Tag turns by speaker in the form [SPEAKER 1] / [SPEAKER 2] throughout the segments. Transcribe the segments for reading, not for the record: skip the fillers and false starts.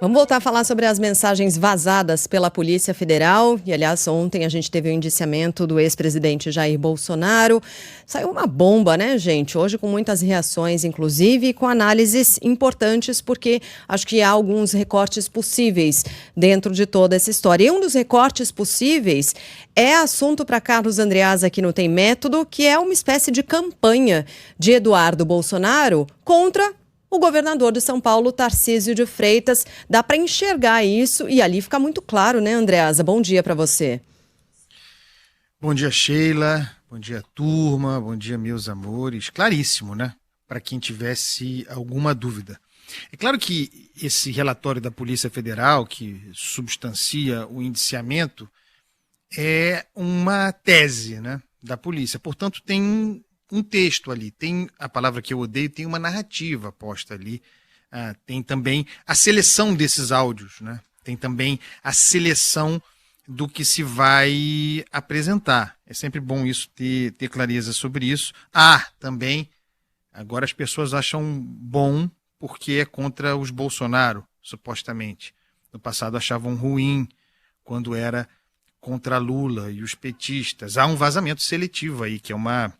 [SPEAKER 1] Vamos voltar a falar sobre as mensagens vazadas pela Polícia Federal. E, aliás, ontem a gente teve o indiciamento do ex-presidente Jair Bolsonaro. Saiu uma bomba, né, gente? Hoje com muitas reações, inclusive, e com análises importantes, porque acho que há alguns recortes possíveis dentro de toda essa história. E um dos recortes possíveis é assunto para Carlos Andreasa aqui no Tem Método, que é uma espécie de campanha de Eduardo Bolsonaro contra o governador de São Paulo, Tarcísio de Freitas. Dá para enxergar isso e ali fica muito claro, né, Andreasa? Bom dia para você.
[SPEAKER 2] Bom dia, Sheila. Bom dia, turma. Bom dia, meus amores. Claríssimo, né? Para quem tivesse alguma dúvida. É claro que esse relatório da Polícia Federal, que substancia o indiciamento, é uma tese, né, da polícia. Portanto, tem um texto ali, tem a palavra que eu odeio, tem uma narrativa posta ali, tem também a seleção desses áudios, né? Tem também a seleção do que se vai apresentar. É sempre bom isso, ter clareza sobre isso. Também, agora as pessoas acham bom porque é contra os Bolsonaro, supostamente. No passado achavam ruim quando era contra Lula e os petistas. Há um vazamento seletivo aí, que é uma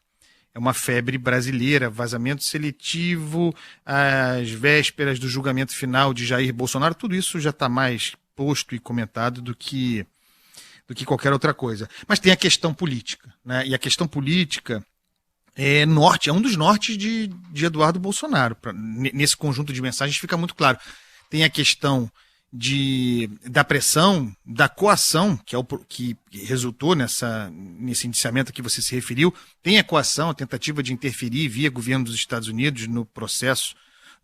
[SPEAKER 2] febre brasileira, vazamento seletivo, às vésperas do julgamento final de Jair Bolsonaro, tudo isso já está mais posto e comentado do que qualquer outra coisa. Mas tem a questão política, né? E a questão política é um dos nortes de Eduardo Bolsonaro. Nesse conjunto de mensagens fica muito claro. Tem a questão da pressão, da coação, que é o que resultou nesse indiciamento a que você se referiu. Tem a coação, a tentativa de interferir via governo dos Estados Unidos no processo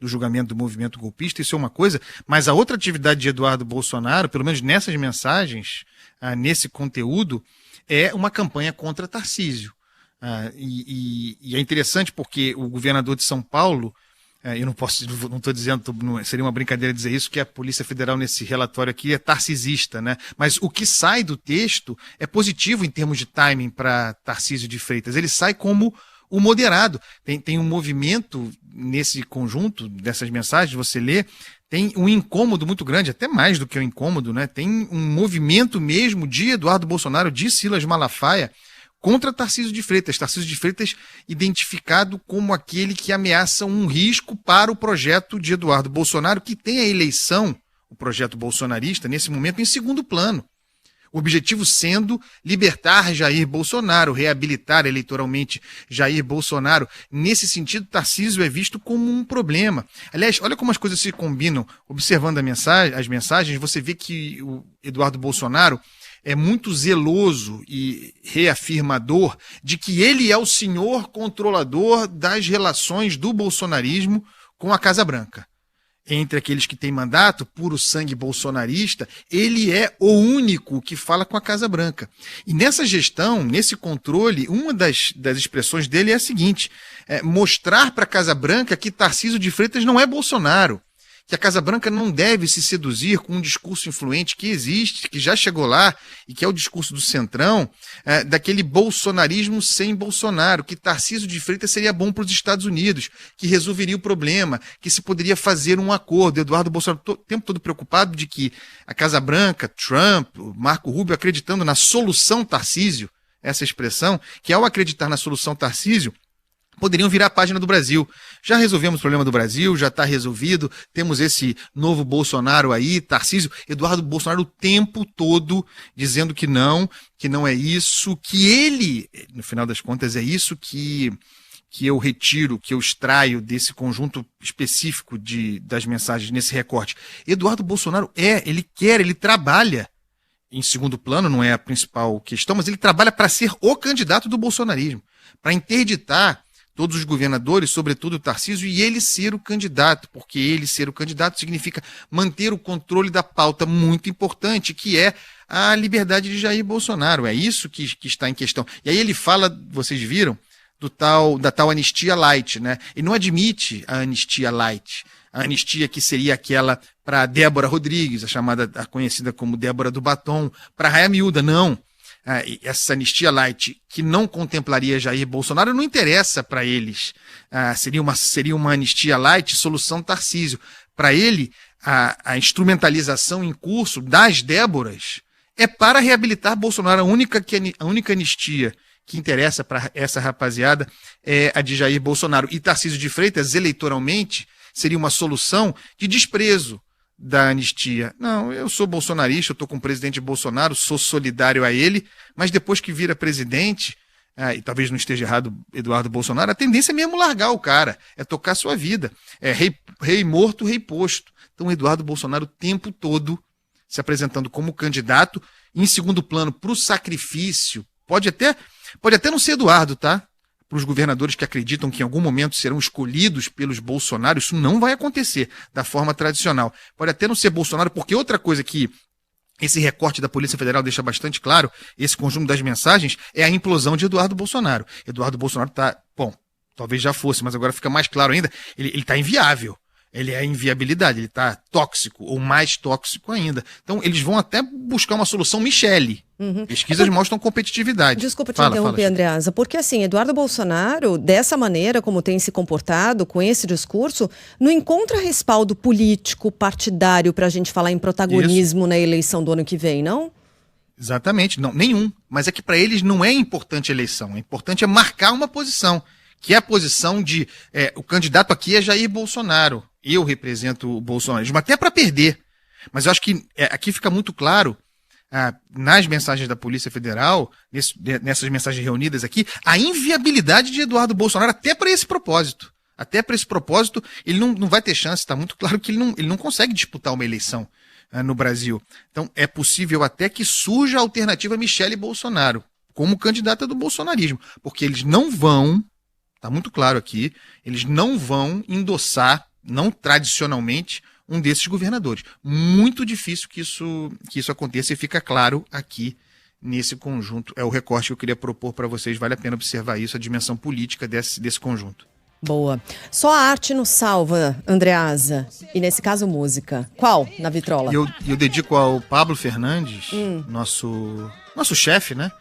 [SPEAKER 2] do julgamento do movimento golpista, isso é uma coisa, mas a outra atividade de Eduardo Bolsonaro, pelo menos nessas mensagens, nesse conteúdo, é uma campanha contra Tarcísio. E é interessante porque o governador de São Paulo, eu não estou dizendo, seria uma brincadeira dizer isso, que a Polícia Federal nesse relatório aqui é tarcisista, né? Mas o que sai do texto é positivo em termos de timing para Tarcísio de Freitas. Ele sai como o moderado. Tem um movimento nesse conjunto dessas mensagens, você lê, tem um incômodo muito grande, até mais do que um incômodo, né? Tem um movimento mesmo de Eduardo Bolsonaro, de Silas Malafaia, contra Tarcísio de Freitas. Tarcísio de Freitas identificado como aquele que ameaça um risco para o projeto de Eduardo Bolsonaro, que tem a eleição, o projeto bolsonarista, nesse momento, em segundo plano. O objetivo sendo libertar Jair Bolsonaro, reabilitar eleitoralmente Jair Bolsonaro. Nesse sentido, Tarcísio é visto como um problema. Aliás, olha como as coisas se combinam. Observando as mensagens, você vê que o Eduardo Bolsonaro é muito zeloso e reafirmador de que ele é o senhor controlador das relações do bolsonarismo com a Casa Branca. Entre aqueles que têm mandato, puro sangue bolsonarista, ele é o único que fala com a Casa Branca. E nessa gestão, nesse controle, uma das expressões dele é a seguinte: mostrar para a Casa Branca que Tarcísio de Freitas não é Bolsonaro, que a Casa Branca não deve se seduzir com um discurso influente que existe, que já chegou lá, e que é o discurso do Centrão, daquele bolsonarismo sem Bolsonaro, que Tarcísio de Freitas seria bom para os Estados Unidos, que resolveria o problema, que se poderia fazer um acordo. Eduardo Bolsonaro o tempo todo preocupado de que a Casa Branca, Trump, Marco Rubio acreditando na solução Tarcísio, essa expressão, que ao acreditar na solução Tarcísio, poderiam virar a página do Brasil. Já resolvemos o problema do Brasil, já está resolvido, temos esse novo Bolsonaro aí, Tarcísio, Eduardo Bolsonaro o tempo todo dizendo que não é isso, que ele, no final das contas, é isso que eu retiro, que eu extraio desse conjunto específico das mensagens nesse recorte. Eduardo Bolsonaro ele trabalha em segundo plano, não é a principal questão, mas ele trabalha para ser o candidato do bolsonarismo, para interditar todos os governadores, sobretudo o Tarcísio, e ele ser o candidato, porque ele ser o candidato significa manter o controle da pauta muito importante, que é a liberdade de Jair Bolsonaro. É isso que está em questão. E aí ele fala, vocês viram, da tal anistia light, né? Ele não admite a anistia light, a anistia que seria aquela para Débora Rodrigues, a conhecida como Débora do Batom, para Raia Miúda, não. Essa anistia light que não contemplaria Jair Bolsonaro não interessa para eles. Seria uma anistia light, solução Tarcísio. Para ele, a instrumentalização em curso das Déboras é para reabilitar Bolsonaro. A única anistia que interessa para essa rapaziada é a de Jair Bolsonaro. E Tarcísio de Freitas, eleitoralmente, seria uma solução de desprezo da anistia. Não, eu sou bolsonarista, eu estou com o presidente Bolsonaro, sou solidário a ele, mas depois que vira presidente, e talvez não esteja errado Eduardo Bolsonaro, a tendência é mesmo largar o cara, é tocar sua vida. É rei morto, rei posto. Então Eduardo Bolsonaro o tempo todo se apresentando como candidato, em segundo plano para o sacrifício, pode até não ser Eduardo, tá? Para os governadores que acreditam que em algum momento serão escolhidos pelos Bolsonaro, isso não vai acontecer da forma tradicional. Pode até não ser Bolsonaro, porque outra coisa que esse recorte da Polícia Federal deixa bastante claro, esse conjunto das mensagens, é a implosão de Eduardo Bolsonaro. Eduardo Bolsonaro está, bom, talvez já fosse, mas agora fica mais claro ainda, ele está inviável. Ele é inviabilidade, ele está tóxico, ou mais tóxico ainda. Então, eles vão até buscar uma solução Michele. Pesquisas mostram competitividade.
[SPEAKER 1] Desculpa te interromper, Andreasa, porque assim, Eduardo Bolsonaro, dessa maneira como tem se comportado, com esse discurso, não encontra respaldo político, partidário, para a gente falar em protagonismo na eleição do ano que vem, não?
[SPEAKER 2] Exatamente, não, nenhum. Mas é que para eles não é importante a eleição, é importante marcar uma posição, que é a posição de, o candidato aqui é Jair Bolsonaro, eu represento o bolsonarismo, até para perder. Mas eu acho que aqui fica muito claro, nas mensagens da Polícia Federal, nessas mensagens reunidas aqui, a inviabilidade de Eduardo Bolsonaro até para esse propósito. Até para esse propósito, ele não vai ter chance, está muito claro que ele não consegue disputar uma eleição no Brasil. Então, é possível até que surja a alternativa Michele Bolsonaro, como candidata do bolsonarismo, porque eles não vão, está muito claro aqui, eles não vão endossar, não tradicionalmente, um desses governadores. Muito difícil que isso aconteça e fica claro aqui nesse conjunto. É o recorte que eu queria propor para vocês. Vale a pena observar isso, a dimensão política desse conjunto.
[SPEAKER 1] Boa. Só a arte nos salva, Andreasa. E nesse caso, música. Qual na vitrola?
[SPEAKER 2] Eu dedico ao Pablo Fernandes, nosso chefe, né?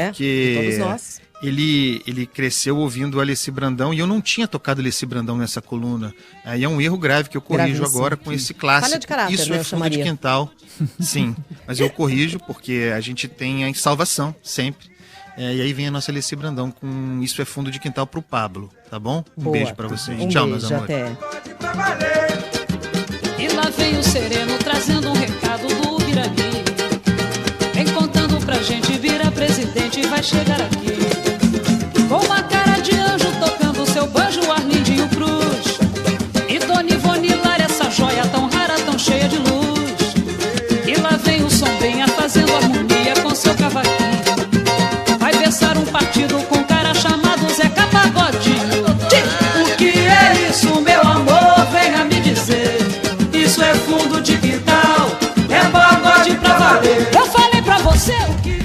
[SPEAKER 2] Porque
[SPEAKER 1] todos nós.
[SPEAKER 2] Ele cresceu ouvindo Alessi Brandão e eu não tinha tocado Alessi Brandão nessa coluna. Aí é um erro grave que eu corrijo agora com esse clássico.
[SPEAKER 1] Falha de caráter,
[SPEAKER 2] isso
[SPEAKER 1] né,
[SPEAKER 2] é fundo de quintal. Sim, mas eu corrijo porque a gente tem a salvação sempre. E aí vem a nossa Alessi Brandão com Isso é Fundo de Quintal pro Pablo, tá bom? Um beijo pra vocês. Tchau, meus amores.
[SPEAKER 1] Até.
[SPEAKER 3] E lá vem o Sereno trazendo um recado do Birani. Vem contando pra gente, vira presidente e vai chegar aqui. Com uma cara de anjo tocando seu banjo, Arlindinho Cruz. E Dona Ivone Lara, essa joia tão rara, tão cheia de luz. E lá vem o Sombinha fazendo harmonia com seu cavaquinho. Vai versar um partido com um cara chamado Zeca Pagodinho. O que é isso, meu amor? Venha me dizer. Isso é fundo de quintal, é pagode pra valer. Eu falei pra você o